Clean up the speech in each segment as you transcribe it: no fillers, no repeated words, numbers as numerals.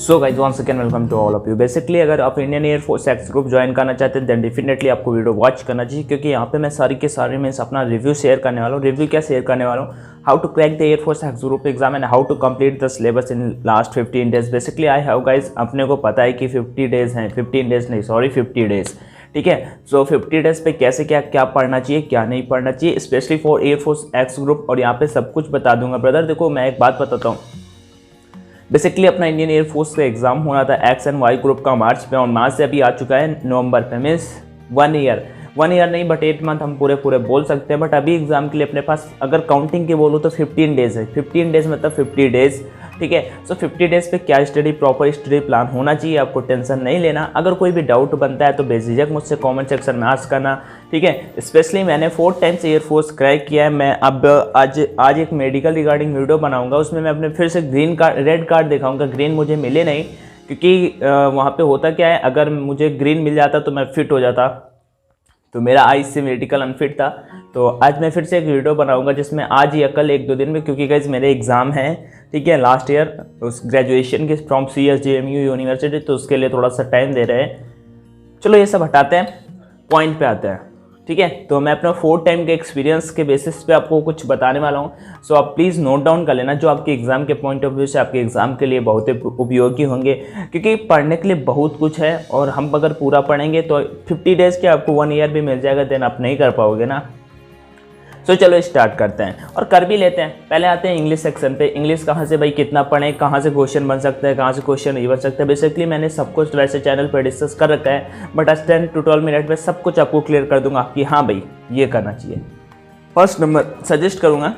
So guys once again welcome to all of you. Basically अगर आप Indian Air Force X group join करना चाहते हैं देन डेफिनेटली आपको वीडियो वॉच करना चाहिए, क्योंकि यहाँ पे मैं सारी के सारे मीन्स अपना रिव्यू शेयर करने वाला हूँ। रिव्यू क्या शेयर करने वाला हूँ, how to crack the Air Force X group exam and how to complete the syllabus in last 15 days. Basically I have guys, अपने को पता है कि 50 डेज हैं, 15 डेज नहीं सॉरी 50 डेज, ठीक है। सो 50 डेज पे कैसे क्या क्या पढ़ना चाहिए क्या नहीं पढ़ना चाहिए, specially for air force X group, और यहाँ पे सब कुछ बता दूंगा। ब्रदर देखो मैं एक बात बताता हूँ, बेसिकली अपना इंडियन एयरफोर्स का एग्जाम होना था एक्स एंड वाई ग्रुप का मार्च पे, और मार्च से अभी आ चुका है नवंबर पे, मीन्स 1 ईयर नहीं बट 8 मंथ हम पूरे बोल सकते हैं। बट अभी एग्जाम के लिए अपने पास अगर काउंटिंग के बोलो तो 15 डेज है। 15 डेज मतलब 50 डेज, ठीक है। सो 50 डेज पे क्या स्टडी, प्रॉपर स्टडी प्लान होना चाहिए, आपको टेंशन नहीं लेना। अगर कोई भी डाउट बनता है तो बेझिझक मुझसे कमेंट सेक्शन में आस्क करना, ठीक है। स्पेशली मैंने 4 टाइम्स एयरफोर्स क्रैक किया है। मैं अब आज एक मेडिकल रिगार्डिंग वीडियो बनाऊंगा, उसमें मैं अपने फिर से रेड कार्ड दिखाऊंगा। ग्रीन मुझे मिले नहीं, क्योंकि वहाँ पे होता क्या है, अगर मुझे ग्रीन मिल जाता तो मैं फिट हो जाता, तो मेरा आइज से मेडिकल अनफिट था। तो आज मैं फिर से एक वीडियो बनाऊंगा जिसमें आज या कल 1-2 दिन में, क्योंकि गाइस मेरे एग्ज़ाम है, ठीक है, लास्ट ईयर उस ग्रेजुएशन के फ्रॉम CSJMU यूनिवर्सिटी, तो उसके लिए थोड़ा सा टाइम दे रहे हैं। चलो ये सब हटाते हैं, पॉइंट पे आते हैं, ठीक है। तो मैं अपना 4 टाइम के एक्सपीरियंस के बेसिस पे आपको कुछ बताने वाला हूँ। सो आप प्लीज़ नोट डाउन कर लेना, जो आपके एग्ज़ाम के पॉइंट ऑफ व्यू से आपके एग्ज़ाम के लिए बहुत ही उपयोगी होंगे, क्योंकि पढ़ने के लिए बहुत कुछ है। और हम अगर पूरा पढ़ेंगे तो 50 डेज़ के आपको 1 ईयर भी मिल जाएगा, देन आप नहीं कर पाओगे ना। सो चलो स्टार्ट करते हैं और कर भी लेते हैं। पहले आते हैं इंग्लिश सेक्शन पे। इंग्लिश कहाँ से भाई कितना पढ़ें, कहाँ से क्वेश्चन बन सकता है, कहाँ से क्वेश्चन नहीं बन सकता। बेसिकली मैंने सब कुछ वैसे चैनल पर डिस्कस कर रखा है, बट आज 10 to 12 मिनट में सब कुछ आपको क्लियर कर दूंगा कि हाँ भाई ये करना चाहिए। फर्स्ट नंबर सजेस्ट करूँगा,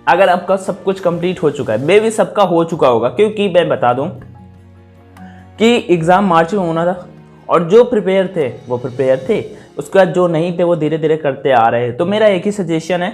अगर आपका सब कुछ कंप्लीट हो चुका है, मे भी सबका हो चुका होगा, क्योंकि मैं बता दूँ कि एग्ज़ाम मार्च में होना था और जो प्रिपेयर थे वो प्रिपेयर थे, उसके बाद जो नहीं थे वो धीरे धीरे करते आ रहे हैं। तो मेरा एक ही सजेशन है,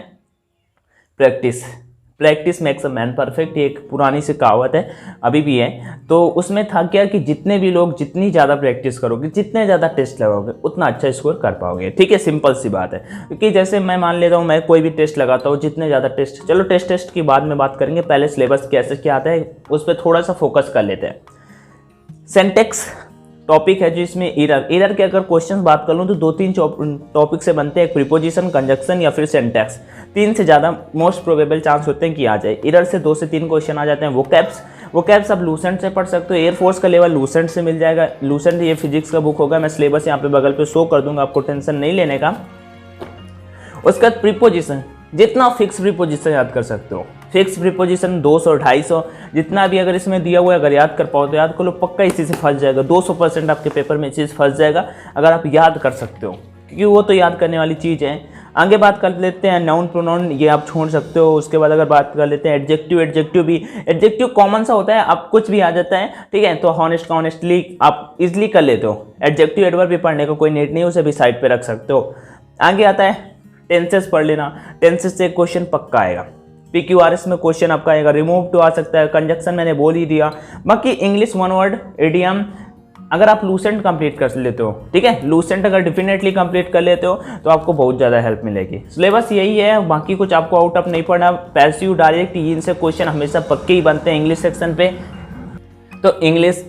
practice makes a man perfect. ये एक पुरानी सी कहावत है, अभी भी है। तो उसमें था क्या कि जितने भी लोग जितनी ज़्यादा प्रैक्टिस करोगे, जितने ज़्यादा टेस्ट लगाओगे, उतना अच्छा स्कोर कर पाओगे, ठीक है। सिंपल सी बात है, क्योंकि जैसे मैं मान लेता हूँ, मैं कोई भी टेस्ट लगाता हूँ, जितने ज़्यादा टेस्ट, चलो टेस्ट की बाद में बात करेंगे, पहले सिलेबस कैसे क्या आता है उस पर थोड़ा सा फोकस कर लेते हैं। सिंटैक्स टॉपिक है जिसमें एरर के अगर क्वेश्चन बात कर लूँ तो 2-3 टॉपिक से बनते हैं, एक प्रीपोजिशन, कंजक्शन या फिर सिंटैक्स। 3 से ज़्यादा मोस्ट प्रोबेबल चांस होते हैं कि आ जाए। एरर से 2 से 3 क्वेश्चन आ जाते हैं। वोकैब्स आप लूसेंट से पढ़ सकते हो, एयरफोर्स का लेवल लूसेंट से मिल जाएगा। लूसेंट ये फिजिक्स का बुक होगा, मैं सिलेबस यहाँ पे बगल पे शो कर दूंगा, आपको टेंशन नहीं लेने का। उसके बाद प्रीपोजिशन, जितना फिक्स प्रीपोजिशन याद कर सकते हो, फिक्स प्रीपोजिशन 200-250 जितना भी अगर इसमें दिया हुआ है, अगर याद कर पाओ तो याद कर लो, पक्का इसी से फंस जाएगा। 200% आपके पेपर में चीज़ फंस जाएगा अगर आप याद कर सकते हो, क्योंकि वो तो याद करने वाली चीज़ है। आगे बात कर लेते हैं नाउन प्रोनाउन, ये आप छोड़ सकते हो। उसके बाद अगर बात कर लेते हैं एडजेक्टिव कॉमन सा होता है, आप कुछ भी आ जाता है, ठीक है। तो हॉनेस्ट का ऑनेस्टली आप इजिली कर लेते हो। एडजेक्टिव एडवर्ब भी पढ़ने का कोई नीड नहीं, उसे भी साइड पे रख सकते हो। आगे आता है टेंसेस, पढ़ लेना। टेंसेस से क्वेश्चन पक्का आएगा। PQRS में क्वेश्चन आपका आएगा, रिमूव टू आ सकता है, कंजक्शन मैंने बोल ही दिया। बाकी इंग्लिश 1 वर्ड, इडियम, अगर आप लूसेंट कंप्लीट कर लेते हो, ठीक है, लूसेंट अगर डेफिनेटली कंप्लीट कर लेते हो तो आपको बहुत ज़्यादा हेल्प मिलेगी। सिलेबस यही है, बाकी कुछ आपको आउट ऑफ नहीं पढ़ना। पैसिव, डायरेक्ट, इनसे क्वेश्चन हमेशा पक्के ही बनते हैं इंग्लिश सेक्शन पे। तो इंग्लिश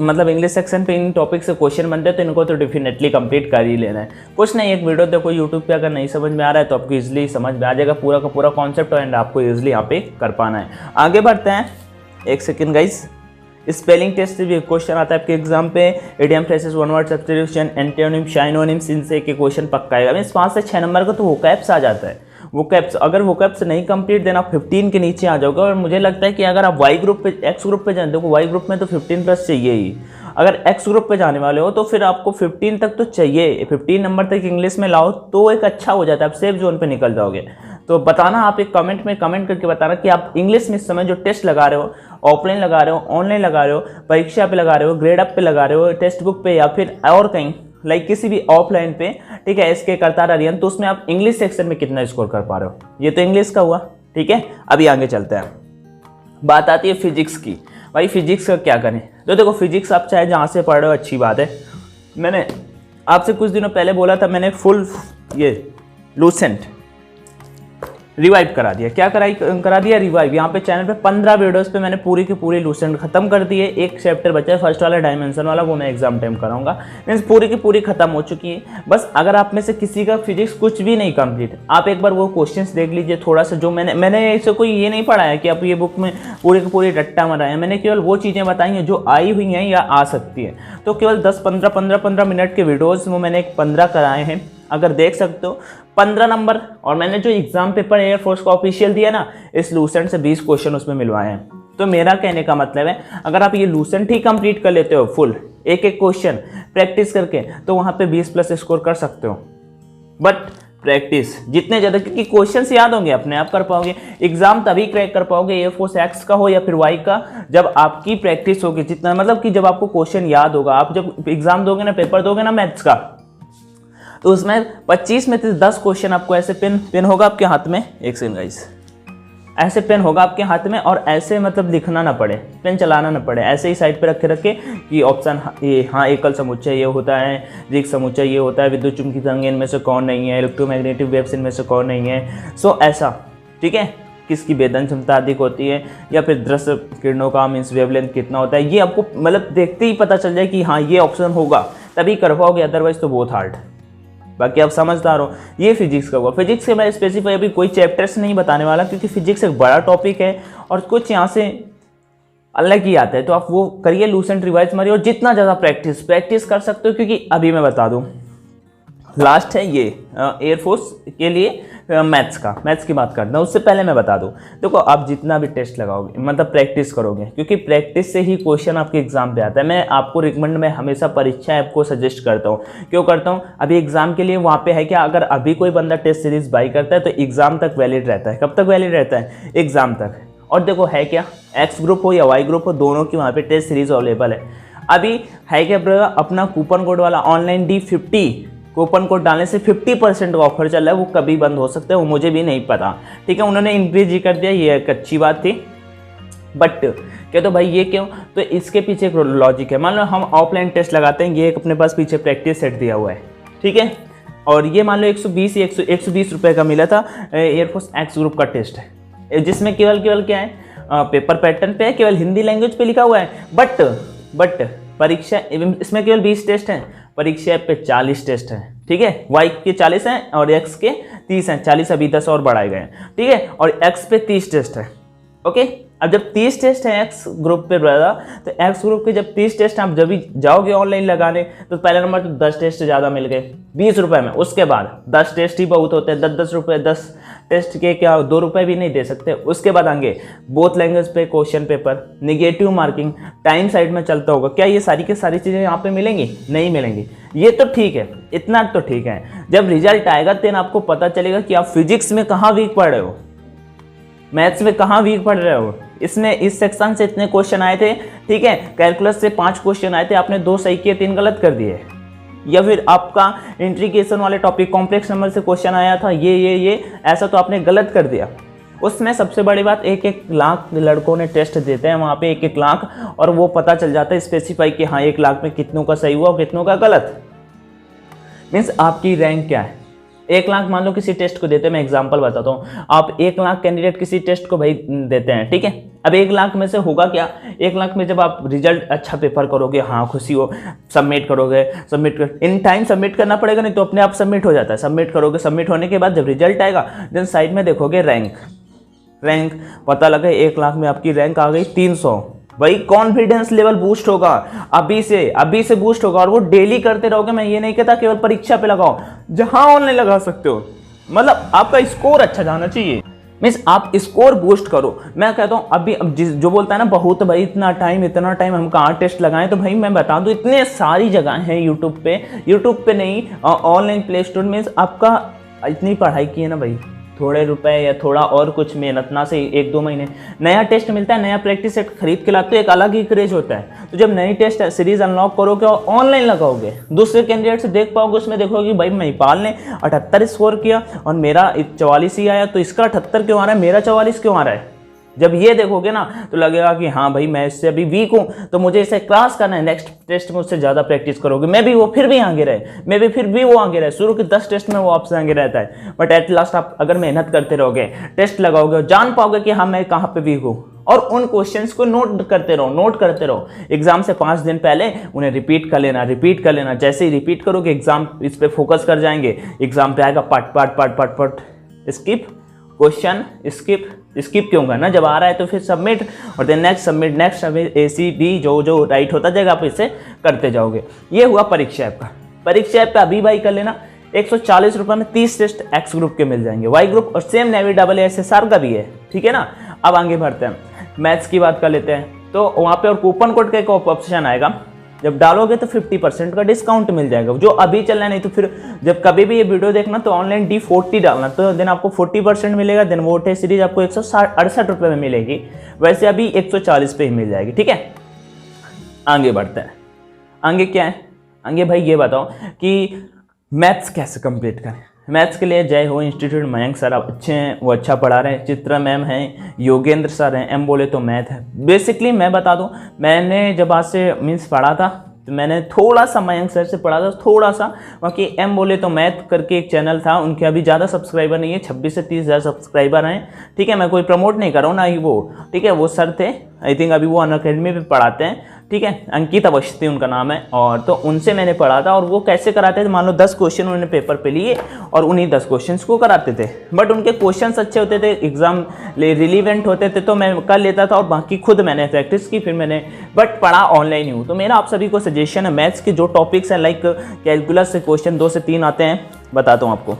सेक्शन पे इन टॉपिक से क्वेश्चन बनते हैं, तो इनको तो डेफिनेटली कंप्लीट कर ही लेना है। कुछ नहीं, एक वीडियो देखो यूट्यूब पे, अगर नहीं समझ में आ रहा है तो आपको इजीली समझ में आ जाएगा पूरा का पूरा कॉन्सेप्ट, एंड आपको इजीली यहाँ पे कर पाना है। आगे बढ़ते हैं, एक सेकेंड गाइस। स्पेलिंग टेस्ट से भी क्वेश्चन आता है आपके एग्जाम पे। Idiom, phrases, 1 word substitution, antonym, synonyms, इनसे के क्वेश्चन पक्का आएगा। मीन्स 5 से 6 नंबर का तो वोकैब्स आ जाता है। वोकैब्स अगर वोकैब्स नहीं कंप्लीट, देन आप 15 के नीचे आ जाओगे। और मुझे लगता है कि अगर आप वाई ग्रुप पे, एक्स ग्रुप पे जाए, देखो वाई ग्रुप में तो 15+ चाहिए ही। अगर एक्स ग्रुप पे जाने वाले हो तो फिर आपको 15 तक तो चाहिए, 15 नंबर तक इंग्लिश में लाओ तो एक अच्छा हो जाता है, आप सेफ जोन पे निकल जाओगे। तो बताना, आप एक कमेंट में कमेंट करके बताना कि आप इंग्लिश में इस समय जो टेस्ट लगा रहे हो, ऑफलाइन लगा रहे हो, ऑनलाइन लगा रहे हो, परीक्षा पे लगा रहे हो, ग्रेड अप पे लगा रहे हो, टेक्स्ट बुक पे, या फिर और कहीं लाइक किसी भी ऑफलाइन पे, ठीक है, इसके करता रहिए, तो उसमें आप इंग्लिश सेक्शन में कितना स्कोर कर पा रहे हो। ये तो इंग्लिश का हुआ, ठीक है। अभी आगे चलते हैं, बात आती है फिजिक्स की। भाई फिजिक्स का क्या करें, तो देखो फिजिक्स आप चाहे जहाँ से पढ़ रहे हो अच्छी बात है। मैंने आपसे कुछ दिनों पहले बोला था, मैंने फुल ये लूसेंट रिवाइव करा दिया। क्या करा दिया रिवाइव। यहाँ पे चैनल पे 15 वीडियोस पे मैंने पूरी की पूरी लूसेंट खत्म कर दी है। एक चैप्टर बचा है फर्स्ट वाला डायमेंशन वाला, वो मैं एग्जाम टाइम कराऊंगा। मीन्स पूरी की पूरी खत्म हो चुकी है। बस अगर आप में से किसी का फिजिक्स कुछ भी नहीं कंप्लीट, आप एक बार वो क्वेश्चंस देख लीजिए थोड़ा सा। जो मैंने ऐसे कोई ये नहीं पढ़ा है कि आप ये बुक में पूरी की पूरी रट्टा मरा है। मैंने केवल वो चीज़ें बताई हैं जो आई हुई हैं या आ सकती है। तो केवल 10-15 मिनट के वीडियोज़ वो मैंने 15 कराए हैं, अगर देख सकते हो 15 नंबर। और मैंने जो एग्जाम पेपर एयरफोर्स का ऑफिशियल दिया ना, इस लूसेंट से 20 क्वेश्चन उसमें मिलवाए हैं। तो मेरा कहने का मतलब है, अगर आप ये लूसेंट ही कंप्लीट कर लेते हो फुल एक एक क्वेश्चन प्रैक्टिस करके, तो वहाँ पे 20+ स्कोर कर सकते हो। बट प्रैक्टिस जितने ज़्यादा, क्योंकि क्वेश्चंस याद होंगे अपने आप कर पाओगे। एग्जाम तभी क्रैक कर पाओगे, एयरफोर्स एक्स का हो या फिर वाई का, जब आपकी प्रैक्टिस होगी। जितना मतलब कि जब आपको क्वेश्चन याद होगा। आप जब एग्जाम दोगे ना, पेपर दोगे ना मैथ्स का, तो उसमें 25 में से 10 क्वेश्चन आपको ऐसे पेन होगा आपके हाथ में, एक सेकंड गाइस, ऐसे पेन होगा आपके हाथ में और ऐसे मतलब लिखना ना पड़े, पेन चलाना ना पड़े, ऐसे ही साइड पे रखे कि ऑप्शन ये, हाँ एकल समुच्चय ये होता है, द्विक समुच्चय ये होता है, विद्युत चुम्बकीय तरंग इनमें से कौन नहीं है, इलेक्ट्रोमैग्नेटिक वेव्स इनमें से कौन नहीं है। सो ऐसा, ठीक है, किसकी वेदन क्षमता अधिक होती है, या फिर दृश्य किरणों का मीन्स वेवलेंथ कितना होता है, ये आपको मतलब देखते ही पता चल जाए कि हाँ ये ऑप्शन होगा, तभी कर पाओगे, अदरवाइज तो बहुत हार्ड। बाकी आप समझदार हो। ये फिजिक्स का हुआ। फिजिक्स के मैं स्पेसिफाई अभी कोई चैप्टर्स नहीं बताने वाला, क्योंकि फिजिक्स एक बड़ा टॉपिक है और कुछ यहाँ से अलग ही आता है। तो आप वो करिए, लूसेंट रिवाइज मारिए और जितना ज़्यादा प्रैक्टिस कर सकते हो। क्योंकि अभी मैं बता दूँ, लास्ट है ये एयरफोर्स के लिए मैथ्स की बात करता हूँ। उससे पहले मैं बता दूँ, देखो आप जितना भी टेस्ट लगाओगे मतलब प्रैक्टिस करोगे, क्योंकि प्रैक्टिस से ही क्वेश्चन आपके एग्जाम पे आता है। मैं आपको रिकमेंड में हमेशा परीक्षा ऐप को सजेस्ट करता हूँ। क्यों करता हूँ? अभी एग्जाम के लिए वहाँ पे है क्या, अगर अभी कोई बंदा टेस्ट सीरीज बाई करता है तो एग्जाम तक वैलिड रहता है। कब तक वैलिड रहता है? एग्जाम तक। और देखो है क्या, एक्स ग्रुप हो या वाई ग्रुप हो, दोनों की वहाँ पे टेस्ट सीरीज अवेलेबल है। अभी है क्या ब्रदर, अपना कूपन कोड वाला ऑनलाइन D50 कूपन कोड डालने से 50% का ऑफर चल रहा है। वो कभी बंद हो सकता है, वो मुझे भी नहीं पता, ठीक है। उन्होंने इंक्रीज ही कर दिया, ये एक अच्छी बात थी। बट क्या तो भाई ये क्यों, तो इसके पीछे एक लॉजिक है। मान लो हम ऑफलाइन टेस्ट लगाते हैं, ये अपने पास पीछे प्रैक्टिस सेट दिया हुआ है, ठीक है। और ये मान लो 120 रुपये का मिला था एयरफोर्स एक्स ग्रुप का टेस्ट है, जिसमें केवल क्या है, पेपर पैटर्न पे है, केवल हिंदी लैंग्वेज पे लिखा हुआ है। बट परीक्षा इसमें केवल 20 टेस्ट हैं, परीक्षा ऐप पे 40 टेस्ट हैं, ठीक है। वाई के 40 हैं और एक्स के 30 हैं, 40 अभी 10 और बढ़ाए गए हैं, ठीक है। और एक्स पे 30 टेस्ट है, ओके। अब जब 30 टेस्ट है एक्स ग्रुप पे ब्रदर, तो एक्स ग्रुप के जब 30 टेस्ट आप जब भी जाओगे ऑनलाइन लगाने, तो पहले नंबर तो 10 टेस्ट ज़्यादा मिल गए 20 रुपये में। उसके बाद 10 टेस्ट ही बहुत होते हैं, 10 रुपये, 10 टेस्ट के क्या 2 रुपये भी नहीं दे सकते। उसके बाद आएंगे बोथ लैंग्वेज पे question paper, negative marking, time side में चलता होगा। क्या ये सारी की सारी चीज़ें यहाँ पे मिलेंगी? नहीं मिलेंगी। ये तो ठीक है, इतना तो ठीक है। जब रिजल्ट आएगा देन आपको पता चलेगा कि आप फिजिक्स में कहाँ वीक पढ़ रहे हो, मैथ्स में कहाँ वीक पढ़ रहे हो। इसमें इस सेक्शन से इतने क्वेश्चन आए थे, ठीक है। कैलकुलस से 5 क्वेश्चन आए थे, आपने 2 सही किए, 3 गलत कर दिए। या फिर आपका इंटीग्रेशन वाले टॉपिक कॉम्प्लेक्स नंबर से क्वेश्चन आया था, ये ऐसा तो आपने गलत कर दिया। उसमें सबसे बड़ी बात 1-1 लाख लड़कों ने टेस्ट देते हैं वहाँ पे, 1-1 लाख, और वो पता चल जाता है स्पेसिफाई कि हाँ 1 लाख में कितनों का सही हुआ और कितनों का गलत। मीन्स आपकी रैंक क्या है। 1 लाख मान लो किसी टेस्ट को देते हैं, मैं एग्जांपल बताता हूँ। आप 1 लाख कैंडिडेट किसी टेस्ट को भाई देते हैं, ठीक है। अब 1 लाख में से होगा क्या, 1 लाख में जब आप रिजल्ट अच्छा पेपर करोगे, हाँ खुशी हो, सबमिट करोगे, इन टाइम सबमिट करना पड़ेगा, नहीं तो अपने आप सबमिट हो जाता है। सबमिट करोगे, सबमिट होने के बाद जब रिजल्ट आएगा देन साइड में देखोगे रैंक पता लगे 1 लाख में आपकी रैंक आ गई 300। भाई कॉन्फिडेंस लेवल बूस्ट होगा, अभी से बूस्ट होगा। और वो डेली करते रहोगे। मैं ये नहीं कहता केवल परीक्षा पे लगाओ, जहां ऑनलाइन लगा सकते हो। मतलब आपका स्कोर अच्छा जाना चाहिए, मीन्स आप स्कोर बूस्ट करो। मैं कहता हूँ अभी जो बोलता है ना बहुत भाई इतना टाइम हम कहाँ टेस्ट लगाएं, तो भाई मैं बता दूँ इतने सारी जगह हैं यूट्यूब पे नहीं, ऑनलाइन प्ले स्टोर में। आपका इतनी पढ़ाई की है ना भाई, थोड़े रुपए या थोड़ा और कुछ मेहनत ना से 1-2 महीने नया टेस्ट मिलता है, नया प्रैक्टिस सेट खरीद के लाते हो, एक अलग ही क्रेज होता है। तो जब नई टेस्ट सीरीज अनलॉक करोगे और ऑनलाइन लगाओगे, दूसरे कैंडिडेट से देख पाओगे, उसमें देखोगे भाई महिपाल ने 78 स्कोर किया और मेरा 44 ही आया, तो इसका 78 क्यों आ रहा है, मेरा 44 क्यों आ रहा है। जब ये देखोगे ना तो लगेगा कि हाँ भाई मैं इससे अभी वीक हूँ, तो मुझे इसे क्रॉस करना है, नेक्स्ट टेस्ट में उससे ज़्यादा प्रैक्टिस करोगे, मे भी वो फिर भी आगे रहे, मे भी फिर भी वो आगे रहे, शुरू के 10 टेस्ट में वो आपसे आगे रहता है, बट एट लास्ट आप अगर मेहनत करते रहोगे, टेस्ट लगाओगे, जान पाओगे कि हाँ मैं कहाँ पे वीक हूँ, और उन क्वेश्चंस को नोट करते रहो। एग्जाम से 5 दिन पहले उन्हें रिपीट कर लेना। जैसे ही रिपीट करोगे एग्जाम इस पे फोकस कर जाएंगे, एग्जाम पे आएगा पट स्किप क्वेश्चन, स्किप क्यों करना, जब आ रहा है तो फिर सबमिट, और देन नेक्स्ट ACD जो राइट होता जाएगा आप इसे करते जाओगे। ये हुआ परीक्षा ऐप का। परीक्षा ऐप पे अभी बाई कर लेना, 140 रुपये में 30 टेस्ट एक्स ग्रुप के मिल जाएंगे, वाई ग्रुप और सेम नेवी SSR का भी है, ठीक है ना। अब आगे बढ़ते हैं, मैथ्स की बात कर लेते हैं। तो वहाँ पे और कूपन कोड का एक ऑप्शन आएगा, जब डालोगे तो 50% का डिस्काउंट मिल जाएगा, जो अभी चल रहा है। नहीं तो फिर जब कभी भी ये वीडियो देखना तो ऑनलाइन D40 डालना, तो देन आपको 40% मिलेगा। देन वो टेस्ट सीरीज आपको 168 रुपये में मिलेगी, वैसे अभी 140 पे ही मिल जाएगी, ठीक है। आगे बढ़ते हैं, आगे क्या है, आगे भाई ये बताओ कि मैथ्स कैसे कंप्लीट करें। मैथ्स के लिए जय हो इंस्टीट्यूट, मयंक सर आप अच्छे हैं, वो अच्छा पढ़ा रहे हैं, चित्रा मैम हैं, योगेंद्र सर हैं, एम बोले तो मैथ है। बेसिकली मैं बता दूं, मैंने जब आज से मीन्स पढ़ा था तो मैंने थोड़ा सा मयंक सर से पढ़ा था, थोड़ा सा, बाकी एम बोले तो मैथ करके एक चैनल था, उनके अभी ज़्यादा सब्सक्राइबर नहीं है, 26 से 30 हज़ार सब्सक्राइबर हैं, ठीक है। मैं कोई प्रमोट नहीं कर रहा हूँ ना ही वो, ठीक है। वो सर थे, आई थिंक अभी वो अनअकैडमी पे पढ़ाते हैं, ठीक है। अंकित अवस्थी उनका नाम है, और तो उनसे मैंने पढ़ा था। और वो कैसे कराते थे, मान लो 10 क्वेश्चन उन्होंने पेपर पे लिए और उन्हीं 10 क्वेश्चन को कराते थे, बट उनके क्वेश्चन अच्छे होते थे, एग्जाम रिलीवेंट होते थे, तो मैं कर लेता था, और बाकी खुद मैंने प्रैक्टिस की, फिर मैंने बट पढ़ा ऑनलाइन ही हूँ। तो मेरा आप सभी को सजेशन है, मैथ्स के जो टॉपिक्स हैं लाइक कैलकुलस से क्वेश्चन 2 से 3 आते हैं, बताता हूँ आपको।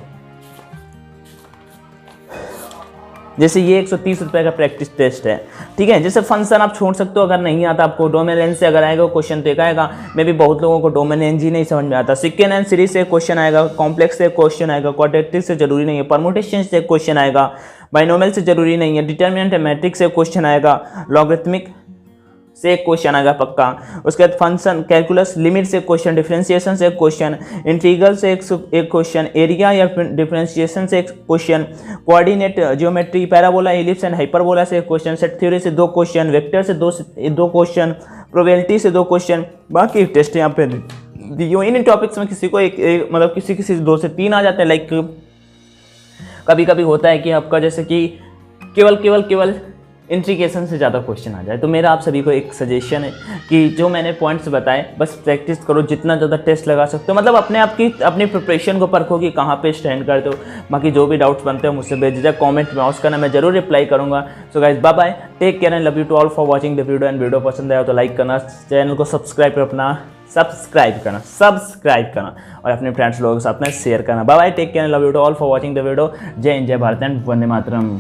जैसे ये 130 रुपये का प्रैक्टिस टेस्ट है, ठीक है। जैसे फंक्शन आप छोड़ सकते हो, अगर नहीं आता आपको, डोमेन एन से अगर आएगा क्वेश्चन तो एक आएगा, मे भी बहुत लोगों को डोमेन एन जी नहीं समझ में आता। सिक्केन एंड सीरीज से क्वेश्चन आएगा, कॉम्प्लेक्स से क्वेश्चन आएगा, क्वाड्रेटिक से जरूरी नहीं है, परमुटेशन से क्वेश्चन आएगा, बाइनोमियल से जरूरी नहीं है, डिटर्मिनेंट मैट्रिक्स से क्वेश्चन आएगा, लॉगरिथमिक से एक क्वेश्चन आएगा पक्का। उसके बाद फंक्शन कैलकुलस लिमिट से क्वेश्चन, डिफरेंशिएशन से एक क्वेश्चन, इंटीग्रल से एक क्वेश्चन, एरिया या डिफरेंशिएशन से एक question, coordinate geometry, parabola, ellipse and hyperbola से एक क्वेश्चन, सेट थ्योरी से 2 क्वेश्चन, वेक्टर से दो क्वेश्चन, प्रोबेबिलिटी से 2 क्वेश्चन। बाकी टेस्ट यहाँ पे दियो। इन टॉपिक्स में किसी को एक मतलब किसी 2 से 3 आ जाते हैं। लाइक कभी कभी होता है कि आपका जैसे कि केवल इंट्रीकेशन से ज़्यादा क्वेश्चन आ जाए, तो मेरा आप सभी को एक सजेशन है कि जो मैंने पॉइंट्स बताए बस प्रैक्टिस करो, जितना ज़्यादा टेस्ट लगा सकते हो, मतलब अपनी प्रिपरेशन को परखो कि कहाँ पे स्टैंड करते हो। बाकी जो भी डाउट्स बनते हो मुझसे बेझिझक कमेंट में आउट करना, मैं जरूर रिप्लाई करूँगा। So guys bye bye, take care and love you to all for watching the video. And video पसंद आया तो लाइक करना, चैनल को सब्सक्राइब करना और अपने फ्रेंड्स लोगों के साथ में शेयर करना। Bye bye, take care and love you to all for watching the video. जय हिंद, जय भारत एंड वंदे मातरम।